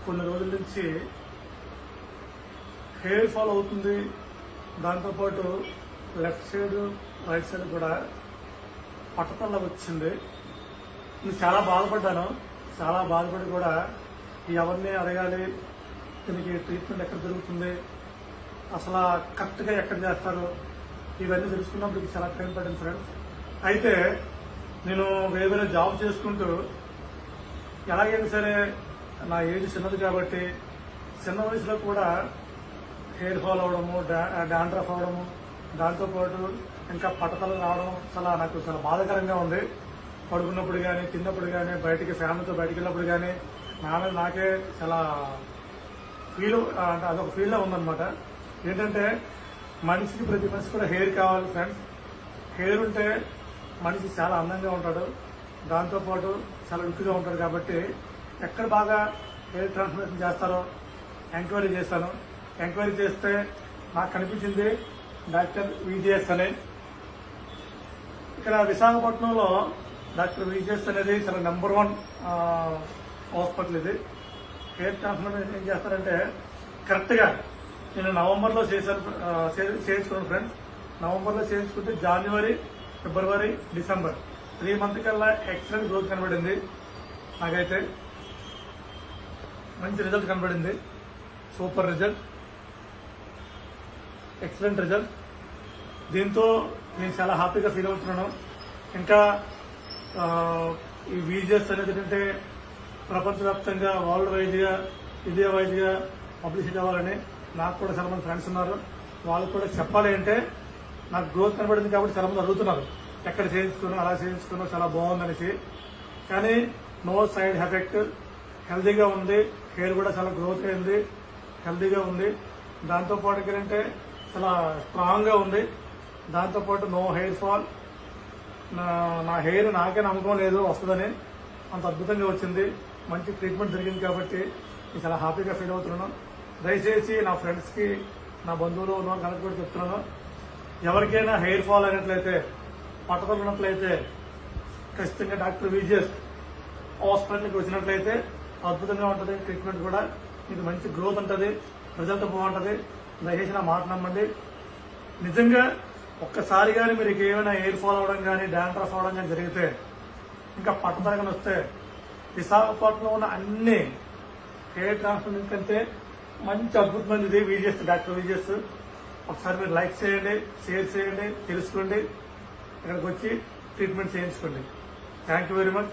కొన్ని రోజుల నుంచి హెయిర్ ఫాల్ అవుతుంది. దాంతోపాటు లెఫ్ట్ సైడ్ రైట్ సైడ్ కూడా పట్టతల్ల వచ్చింది. నేను చాలా బాధపడ్డాను. చాలా బాధపడి కూడా ఎవరిని అడగాలి, దీనికి ట్రీట్మెంట్ ఎక్కడ దొరుకుతుంది, అసలు కరెక్ట్గా ఎక్కడ చేస్తారు, ఇవన్నీ తెలుసుకున్నప్పుడు చాలా టైం పట్టింది ఫ్రెండ్స్. అయితే నేను వేరే జాబ్ చేసుకుంటూ ఎలాగైనా సరే నా ఏజ్ చిన్నది కాబట్టి చిన్న వయసులో కూడా హెయిర్ ఫాల్ అవడము, డాండ్రఫ్ అవడము, దాంతోపాటు ఇంకా పట్టతలు రావడం నాకు చాలా బాధాకరంగా ఉంది. పడుకున్నప్పుడు కానీ, తిన్నప్పుడు కానీ, బయటికి ఫ్యామిలీతో బయటికి వెళ్ళినప్పుడు కానీ నా మీద నాకే చాలా అంటే అదొక ఫీల్లా ఉందన్నమాట. ఏంటంటే మనిషికి, ప్రతి మనిషికి కూడా హెయిర్ కావాలి ఫ్రెండ్స్. హెయిర్ ఉంటే మనిషి చాలా అందంగా ఉంటాడు, దాంతోపాటు చాలా లుక్గా ఉంటాడు. కాబట్టి ఎక్కడ బాగా హెయిర్ ట్రాన్స్ఫర్మేషన్ చేస్తారో ఎంక్వైరీ చేస్తాను. ఎంక్వైరీ చేస్తే నాకు కనిపించింది డాక్టర్ విజిఎస్ అని. ఇక్కడ విశాఖపట్నంలో డాక్టర్ విజిఎస్ అనేది చాలా నెంబర్ 1 హాస్పిటల్. ఇది హెయిర్ ట్రాన్స్ఫర్మేషన్ ఏం చేస్తారంటే కరెక్ట్గా నేను నవంబర్లో చేయించుకున్నాను ఫ్రెండ్స్. నవంబర్లో చేయించుకుంటే జనవరి, ఫిబ్రవరి, డిసెంబర్ 3 మంత్ కల్లా ఎక్సలెంట్ గ్రోత్ కనబడింది. నాకైతే మంచి రిజల్ట్ కనబడింది. Super result, excellent result. దీంతో నేను చాలా హ్యాపీగా ఫీల్ అవుతున్నాను. ఇంకా ఈ వీడియోస్ అనేది ఏంటంటే ప్రపంచవ్యాప్తంగా, వరల్డ్ వైడ్గా, ఇండియా వైడ్గా పబ్లిసిటీ అవ్వాలని నాకు కూడా చాలా మంది ఫ్రెండ్స్ ఉన్నారు. వాళ్ళకు కూడా చెప్పాలి అంటే నాకు గ్రోత్ కనబడింది కాబట్టి చాలా మంది అడుగుతున్నారు, ఎక్కడ చేయించుకున్నాను, అలా చేయించుకున్నాను, చాలా బాగుందనేసి. కానీ నో సైడ్ ఎఫెక్ట్, హెల్దీగా ఉంది. హెయిర్ కూడా చాలా గ్రోత్ అయింది, హెల్దీగా ఉంది. దాంతోపాటు ఏంటంటే చాలా స్ట్రాంగ్గా ఉంది. దాంతోపాటు నో హెయిర్ ఫాల్. నా హెయిర్ నాకే నమ్మకం లేదు వస్తుందని, అంత అద్భుతంగా వచ్చింది. మంచి ట్రీట్మెంట్ జరిగింది కాబట్టి నేను చాలా హ్యాపీగా ఫీల్ అవుతున్నాను. దయచేసి నా ఫ్రెండ్స్కి, నా బంధువులు ఉన్న వాళ్ళకి కూడా చెప్తున్నాను, ఎవరికైనా హెయిర్ ఫాల్ అయినట్లయితే, పట్టతలు ఉన్నట్లయితే ఖచ్చితంగా డాక్టర్ విజిఎస్ హాస్పిటల్కి వచ్చినట్లయితే అద్భుతంగా ఉంటుంది. ట్రీట్మెంట్ కూడా మీకు మంచి గ్రోత్ ఉంటుంది, రిజల్ట్ బాగుంటుంది. దయచేసి నా మాట నమ్మండి. నిజంగా ఒక్కసారి కానీ మీరు ఏమైనా హెయిర్ ఫాల్ అవడం కానీ, డాండ్రఫ్ అవడం కానీ జరిగితే, ఇంకా పట్టతల కానీ వస్తే, విశాఖపట్నంలో ఉన్న అన్ని హెయిర్ ట్రాన్స్ప్లాంట్ కంటే మంచి అద్భుతమైనది విజిఎస్, డాక్టర్ విజిఎస్. ఒకసారి మీరు లైక్ చేయండి, షేర్ చేయండి, తెలుసుకోండి, ఇక్కడికి వచ్చి ట్రీట్మెంట్ చేయించుకోండి. Thank you very much.